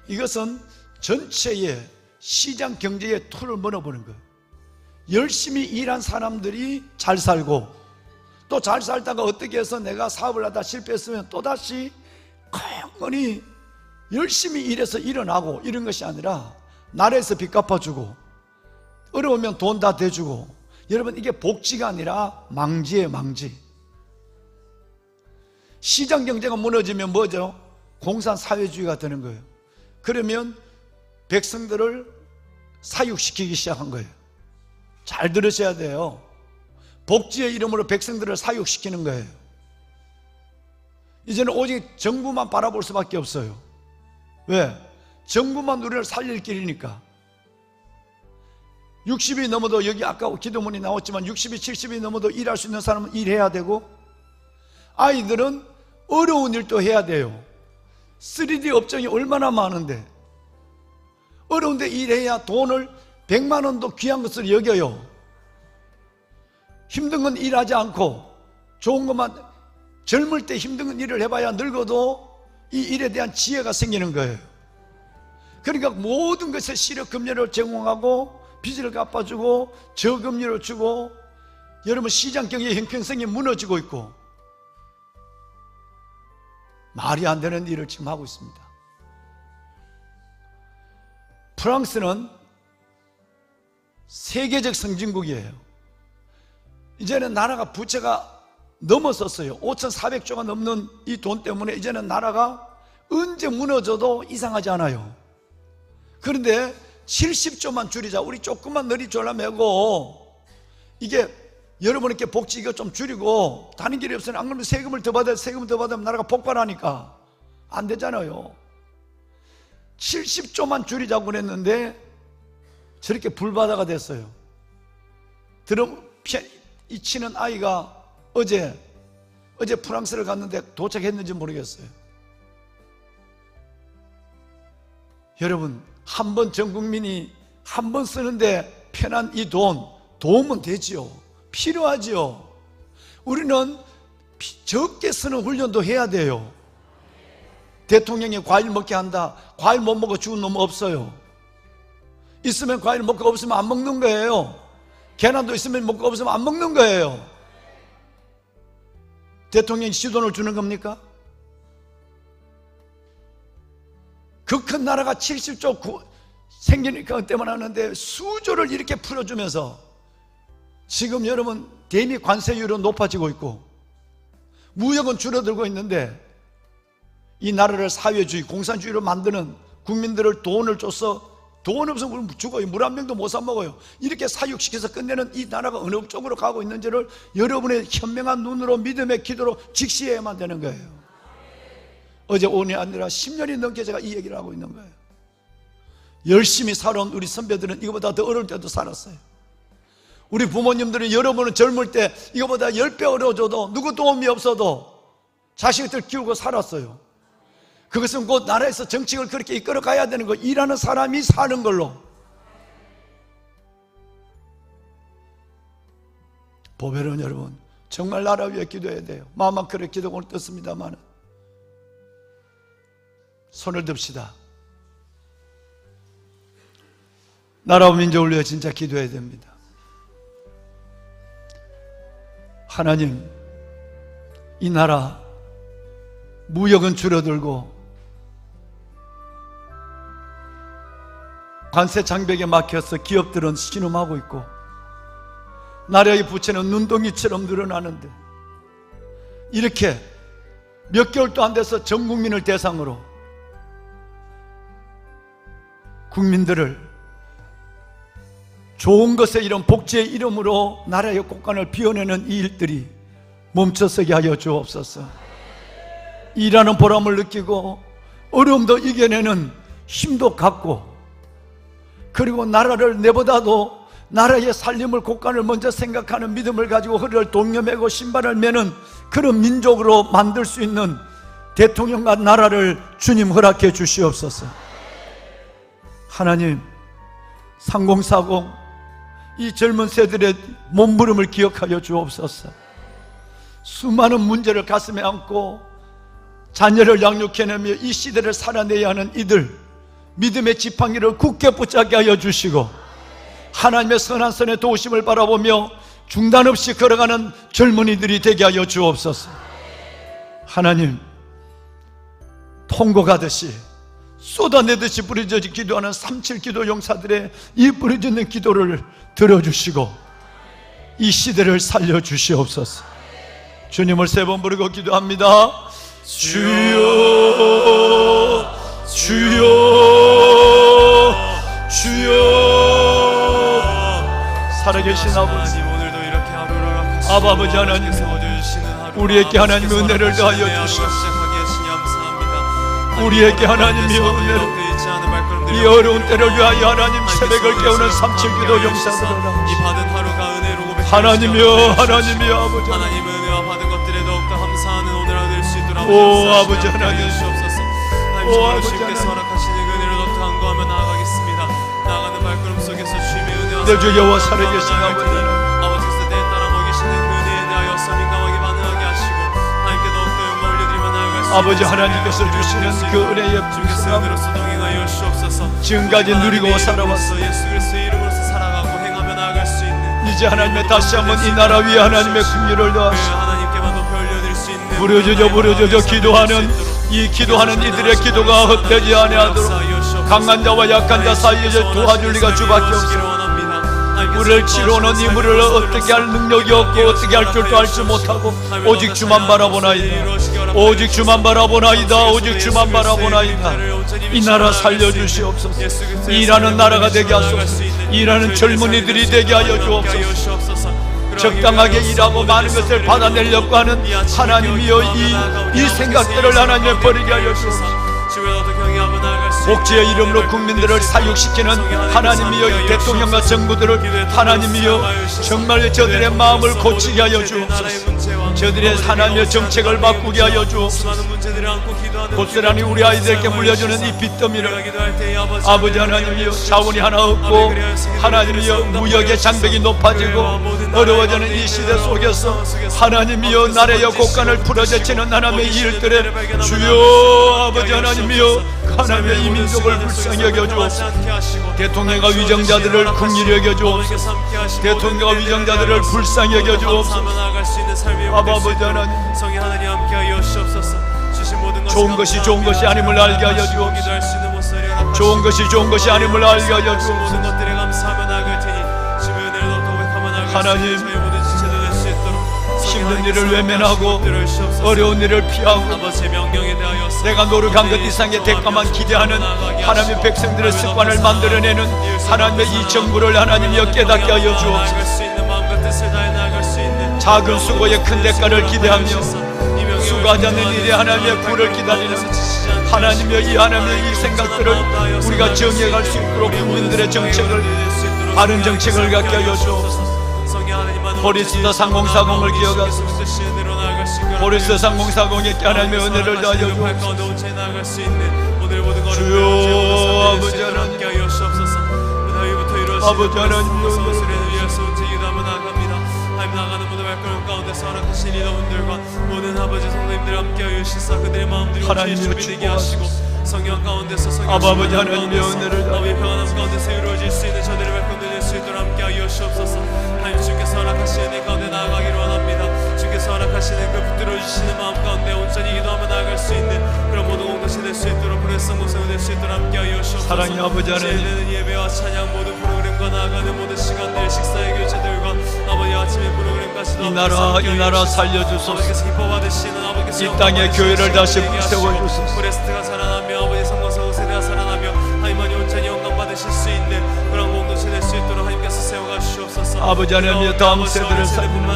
이것은 전체의 시장 경제의 틀을 무너버린 거예요. 열심히 일한 사람들이 잘 살고, 또 잘 살다가 어떻게 해서 내가 사업을 하다 실패했으면 또다시 건건히 열심히 일해서 일어나고, 이런 것이 아니라 나라에서 빚 갚아주고, 어려우면 돈 다 대주고. 여러분, 이게 복지가 아니라 망지예요, 망지. 시장 경제가 무너지면 뭐죠? 공산사회주의가 되는 거예요. 그러면 백성들을 사육시키기 시작한 거예요. 잘 들으셔야 돼요. 복지의 이름으로 백성들을 사육시키는 거예요. 이제는 오직 정부만 바라볼 수밖에 없어요. 왜? 정부만 우리를 살릴 길이니까. 60이 넘어도, 여기 아까 기도문이 나왔지만 60이 70이 넘어도 일할 수 있는 사람은 일해야 되고, 아이들은 어려운 일도 해야 돼요. 3D 업종이 얼마나 많은데, 어려운데 일해야 돈을 100만 원도 귀한 것을 여겨요. 힘든 건 일하지 않고 좋은 것만, 젊을 때 힘든 건 일을 해봐야 늙어도 이 일에 대한 지혜가 생기는 거예요. 그러니까 모든 것에 실업급여를 제공하고 빚을 갚아주고 저금리를 주고, 여러분, 시장 경제의 형평성이 무너지고 있고 말이 안 되는 일을 지금 하고 있습니다. 프랑스는 세계적 선진국이에요. 이제는 나라가 부채가 넘어섰어요. 5,400조가 넘는 이 돈 때문에 이제는 나라가 언제 무너져도 이상하지 않아요. 그런데 70조만 줄이자, 우리 조금만 너리 졸라매고, 이게 여러분께 복지 이거 좀 줄이고, 다른 길이 없으니 안 그러면 세금을 더 받으면 나라가 폭발하니까 안 되잖아요. 70조만 줄이자고 그랬는데 저렇게 불바다가 됐어요. 드럼 이 치는 아이가 어제 프랑스를 갔는데 도착했는지 모르겠어요. 여러분, 한 번 전 국민이 한 번 쓰는데 편한 이 돈, 도움은 되지요. 필요하지요. 우리는 적게 쓰는 훈련도 해야 돼요. 대통령이 과일 먹게 한다. 과일 못 먹어 죽은 놈 없어요. 있으면 과일 먹고 없으면 안 먹는 거예요. 계란도 있으면 먹고 없으면 안 먹는 거예요. 대통령이 시돈을 주는 겁니까? 그 큰 나라가 70조 생기니까 때문에 하는데 수조를 이렇게 풀어주면서 지금 여러분 대미 관세율은 높아지고 있고 무역은 줄어들고 있는데, 이 나라를 사회주의, 공산주의로 만드는, 국민들을 돈을 줘서 돈 없으면 죽어요. 물 한 병도 못 사 먹어요. 이렇게 사육시켜서 끝내는 이 나라가 어느 쪽으로 가고 있는지를 여러분의 현명한 눈으로, 믿음의 기도로 직시해야만 되는 거예요. 어제 오늘이 아니라 10년이 넘게 제가 이 얘기를 하고 있는 거예요. 열심히 살아온 우리 선배들은 이거보다 더 어려울 때도 살았어요. 우리 부모님들은 여러분은 젊을 때 이거보다 10배 어려워져도 누구 도움이 없어도 자식들 키우고 살았어요. 그것은 곧 나라에서 정책을 그렇게 이끌어 가야 되는 거, 일하는 사람이 사는 걸로. 보배로운 여러분, 정말 나라 위해 기도해야 돼요. 마음만 그래 기도가 오늘 떴습니다만 손을 듭시다. 나라와 민족을 위해 진짜 기도해야 됩니다. 하나님, 이 나라 무역은 줄어들고 관세 장벽에 막혀서 기업들은 신음하고 있고 나라의 부채는 눈덩이처럼 늘어나는데, 이렇게 몇 개월도 안 돼서 전 국민을 대상으로 국민들을 좋은 것의 이름, 복지의 이름으로 나라의 곳간을 비워내는 이 일들이 멈춰서게 하여 주옵소서. 일하는 보람을 느끼고 어려움도 이겨내는 힘도 갖고, 그리고 나라를 내보다도 나라의 살림을 곳간을 먼저 생각하는 믿음을 가지고 허리를 동여매고 신발을 매는 그런 민족으로 만들 수 있는 대통령과 나라를 주님 허락해 주시옵소서. 하나님, 3040 이 젊은 세대의 몸부림을 기억하여 주옵소서. 수많은 문제를 가슴에 안고 자녀를 양육해내며 이 시대를 살아내야 하는 이들, 믿음의 지팡이를 굳게 붙잡게 하여 주시고, 하나님의 선한 선의 도우심을 바라보며 중단 없이 걸어가는 젊은이들이 되게 하여 주옵소서. 하나님, 통곡하듯이 쏟아내듯이 부르짖어 기도하는 3.7기도 용사들의 이 부르짖는 기도를 들어주시고 이 시대를 살려주시옵소서. 주님을 3번 부르고 기도합니다. 주여, 주여, 주여. 살아계신 아버지, 오늘도 이렇게 하루를 허락하시고 아버지 하나님, 우리에게 하나님의 은혜를 더하여 주시옵소서. 우리에게 하나님의 은혜를, 이 어려운 때를 위하여 하나님 새벽을 깨우는 3.7기도 용사들아, 하나님이여, 하나님이여, 아버지 하나님 은혜와 받은 것들에 더욱더 감사하는 오늘 하루 될 수 있도록 오 아버지 하나님, 오 아버지 주님께서 허락하시는 은혜를 더 간구하며 나아가겠습니다. 나아가는 발걸음 속에서 주님의 은혜와 내 주 여호와 살아계신 아버지 하나님, 아버지께서 내 따라 먹이시는 그 은혜에 대하여서 민감하게 반응하게 하시고 하나님께 더욱더 영광 올려드리며 나아갈 수 있는 아버지 하나님께서 주시는 그 은혜의 주께서 풍성함 은혜로서 동행하여 주옵소서. 지금까지 누리고 살아왔어. 예수 그리스도의 이름으로서 살아가고 행하며 나아갈 수 있는 이제 하나님의 다시 한번 이 나라 위에 하나님의 긍휼을 더하시고 하나님께만 높여 올려드릴 수 있는 부르짖어 기도하는 이 기도하는 이들의 기도가 헛되지 아니하도록 강한 자와 약한 자 사이에서 도와줄 리가 주밖에 없어. 우리를 치료하는 이 물을 어떻게 할 능력이 없고 어떻게 할 줄도 알지 못하고 오직 주만 바라보나이다. 오직 주만 바라보나이다. 오직 주만 바라보나이다. 이 나라 살려주시옵소서. 일하는 나라가 되게 하소서. 일하는 젊은이들이 되게 하여 주옵소서. 적당하게 일하고 많은 것을 받아내려고 하는 하나님이여, 이 생각들을 하나님의 버리게 하여 주옵소서. 복지의 이름으로 국민들을 사육시키는 하나님이여, 대통령과 정부들을 하나님이여 정말 저들의 마음을 고치게 하여 주옵소서. 저들의 하나님의 정책을 바꾸게 하여 주옵소서. 고스란히 우리 아이들에게 물려주는 이 빚더미를 아버지 하나님이여, 자원이 하나 없고 하나님이여 무역의 장벽이 높아지고 어려워지는 이 시대 속에서 하나님이여 나라의 곳간을 풀어제치는 하나님의 일들에 주여 아버지 하나님이여 하나님의 이 민족을 불쌍히 여겨주옵소서. 대통령과 위정자들을 긍휼히 여겨주옵소서. 대통령과 위정자들을 불쌍히 여겨주옵소서. 아버지 하나님, 좋은 것이 좋은 것이 아님을 알게 하여 주옵소서. 좋은 것이 좋은 것이 아님을 알게 하여 주옵소서. 하나님, 힘든 일을 외면하고 어려운 일을 피하고 내가 노력한 것 이상의 대가만 기대하는 하나님의 백성들의 습관을 만들어내는 하나님의 이 정부를 하나님이여 깨닫게 하여 주옵소서. 작은 수고에 큰 대가를 기대하며 수고하지 않는 일에 하나님의 부를 기다리는 하나님의 이 하나님의 이 생각들을 우리가 정해갈 수 있도록 국민들의 정책을, 바른 정책을 갖게 하여 주옵소서. 보리스다 3040을 기억하소서. 보리스다 3040에게 하나님의 은혜를 다하여 주옵소서. 주여 아버지 하나님, 아버지 하나님, 나가는 모든 발걸음 가운데서 허락하신 이들과 모든 아버지 성도님들 함께하여 주시사 그들의 마음들이 준비되게 하시고 성령 가운데서 아버지 하나님의 은혜를 아버지 평안함 가운데서 이루어질 수 있는 저들의 발걸음들 될 수 있도록 함께하여 주옵소서. 하나님 주께서 허락하시는 이 가운데 나아가기를 원합니다. 주께서 허락하시는 그 붙들어 주시는 마음 가운데 온전히 기도하며 나아갈 수 있는 그런 모든 공동체 될 수 있도록 그레스 공생을 될 수 있도록 함께하여 주옵소서. 사랑의 아버지 하나님, 예배와 찬양 모든 프로그램과 나아가는 모든 시간들 식사의 교제들과 아버지 아침의 프로그램과 날까지도 이 나라 살려주소서. 아버지께서 기뻐받으시는 아버지께서 이 땅의 교회를 다시 세워주소서. 브레스트가 살아나며 아버지 성공성 세대가 살아나며 하나님만이 온전히 영광 받으실 수 있는 그런 공동체 될 수 있도록 하나님께서 세워가 주시옵소서. 아버지 하나님의 다음 세대를 살리는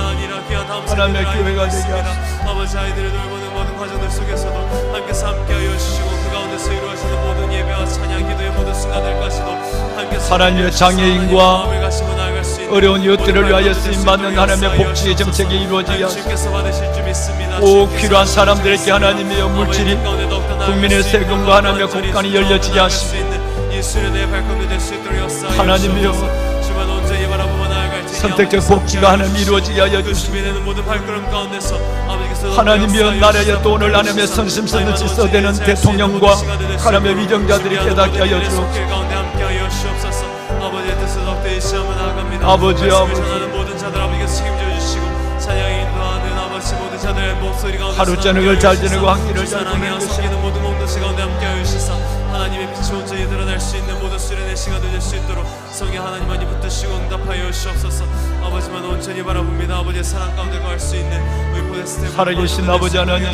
하나님의 교회가 되게 하소서. 아버지 아이들을 돌보는 모든 과정들 속에서도 하나님께서 함께하여 주시고 그 가운데서 이루어지는 모든 예배와 찬양 기도의 모든 순간들까지도 하나님께서 하나님의 장애인과 어려운 이웃들을 위하여 쓰임받는 하나님의 복지의 정책이 이루어지게 하소서. 꼭 필요한 사람들에게 하나님의 물질이 국민의 세금과 하나님의 국간이 열려지게 하시고 하나님이여 선택적 복지가 하나님 이루어지게 하여 주시고 하나님이여 나라의 돈을 하나님의 선심선을 씻어대는 대통령과 하나님의 위정자들이 깨닫게 하여 주옵소서. 아버지 하루 저녁을 잘 지내고 한 끼를 잘 보내는 것이 하나님의 빛이 온전히 드러날 수 있는 모든 수련의 시간이 될 수 있도록 성령 하나님만이 붙드시고 응답하여 주시옵소서. 아버지만 온전히 바라봅니다. 아버지의 사랑 가운데 거할 수 있는 우리 보네스테 살아계신 아버지 하나님,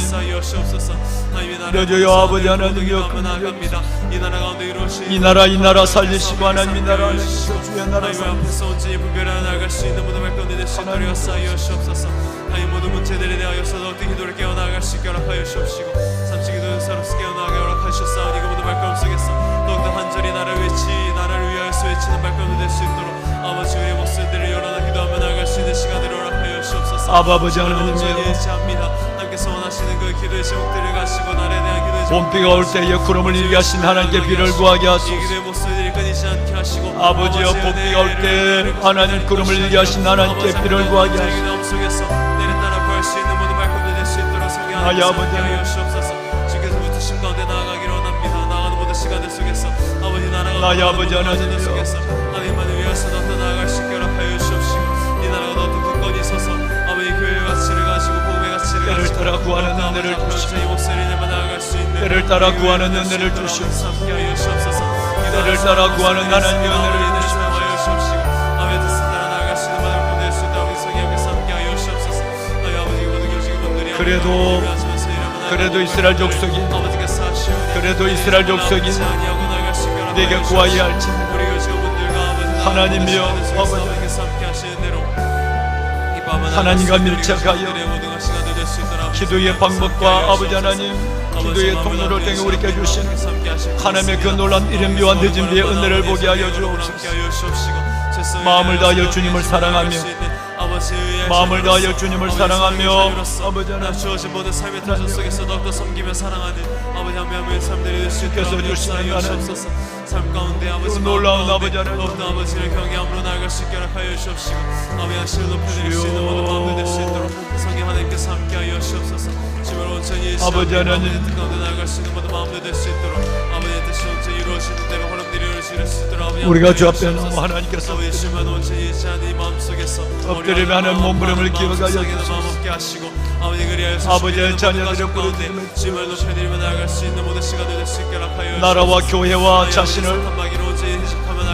여주여 아버지 하나님이여 나아갑니다. 이 나라 가운데 이루어진 이 나라 살리시고 하나님 이 나라 하나님께서 주의 나라 하나님 앞에서 온전히 분별하여 나아갈 수 있는 모든 말 가운데 될 수 있도록 역사하여 주옵소서. 하나님 모든 문제들에 대하여서도 어떻게 기도를 깨어나갈 수 있게 허락하여 주옵시고 삼치 기도 역사로서 깨어나가게 허락하셨사오니 그 모든 말씀 속에서 더욱더 한절히 나를 위하여서 외치는 말씀이 될 수 있도록 아버지 우리의 목소리들을 열어놔 기도하며 나아갈 수 있는 시간들을 허락하여 주옵소서. 아버지 하나님이여 예지합니다. 함께서 원하시는 그 기도의 제목들을 가시고 나라에 대한 기도의 봄비가 올 때에 구름을 일게 하신 하나님께 비를 구하게 하소서. 이 기도의 목소리들이 끊이지 않게 하시고 아버지여 봄비가 올 때 하나님 구름을 일게 하신 하나님께 비를 구하게 하소서. 속에서 내를 따라 구할 수 있는 모든 말씀들 될 수 있도록 성령 하나님께 주옵소서. 주께서 붙으심 가운데 나아가기를 원합니다. 나아가는 모든 시간들 속에서 아버지 나라가 나의 아버지 하나님 속에서 하나님만을 위해서 더 나아갈 수 있게 허락하여 주옵시고 이 나라가 더 굳건히 서서 아버지 교회의 가치를 가지고 복음의 가치를 때를 가지고 따라 구하는 은혜를 주시고 이 목소리를 내며 나아갈 수 있는 때를 따라 구하는 은혜를 주시옵소서. 때를 따라 구하는 하나님의 은혜를 주시옵소서. 그래도 이스라엘 족속이 내게 구하여야 할지 하나님이여 하나님과 밀착하여 기도의 방법과 아버지 하나님 기도의 통로를 통해 우리에게 주신 하나님의 그 놀라운 이름비와 늦은 비의 은혜를 보게 하여 주옵소서. 마음을 다하여 주님을 사랑하며 마음을 다하여 주님을 사랑하며 아버지 하나님 주어진 모든 삶의 터전 속에서 더욱더 섬기며 사랑하는 아버지 하나님의 삶들이 될 수 있도록 역사하옵소서. 삶 가운데 아버지 놀라운 아버지 하나님 더욱더 아버지를 경외함으로 나아갈 수 있게 하여 주옵시고 아버지 하나님을 높여드릴 수 있는 모든 마음들 될 수 있도록 성령 하나님께서 함께하여 주옵소서. 주를 온전히 아버지 하나님 가운데 나아갈 수 있는 모든 마음들 될 수 있도록 아버지의 뜻이 온전히 이루어지는 대로 허락들이 이루어질 수 있도록 우리가 주 앞에 나와 하나님께서 엎드리며 하는 몸부림을 기억하여 주옵소서. 아버지의 자녀들의 부르짖음을 나라와 교회와 자신을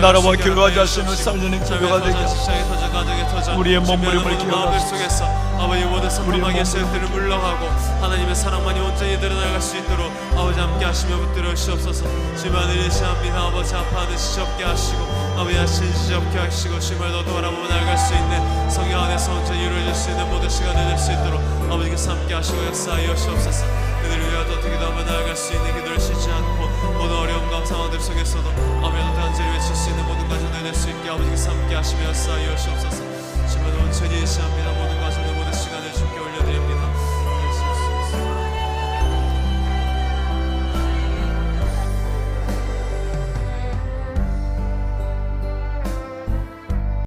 나라와 교회와 자신을 살리는 기도가 되게 하소서. 우리의 몸부림을 기억하소서. 아버지 모든 선포하게 세력들을 물러가고 하나님의 사랑만이 온전히 드러나갈 수 있도록 아버지 함께 하시며 붙들어 주시옵소서. 주만을 의지합니다. 아버지 아파하는 시접게 하시고 아버지 하신 시접게 하시고 주말 더 돌아보며 나아갈 수 있는 성령 안에서 온전히 이루어질 수 있는 모든 시간을 낼 수 있도록 아버지께서 함께 하시고 역사하여 주옵소서. 그들을 위하여 어떻게 더 나아갈 수 있는 기도를 쉬지 않고 모든 어려움과 상황들 속에서도 아버지도 단절히 외칠 수 있는 모든 과정을 낼 수 있게 아버지께서 함께 하시며 역사하여 주옵소서. 주만 온전히 의지합니다. 모든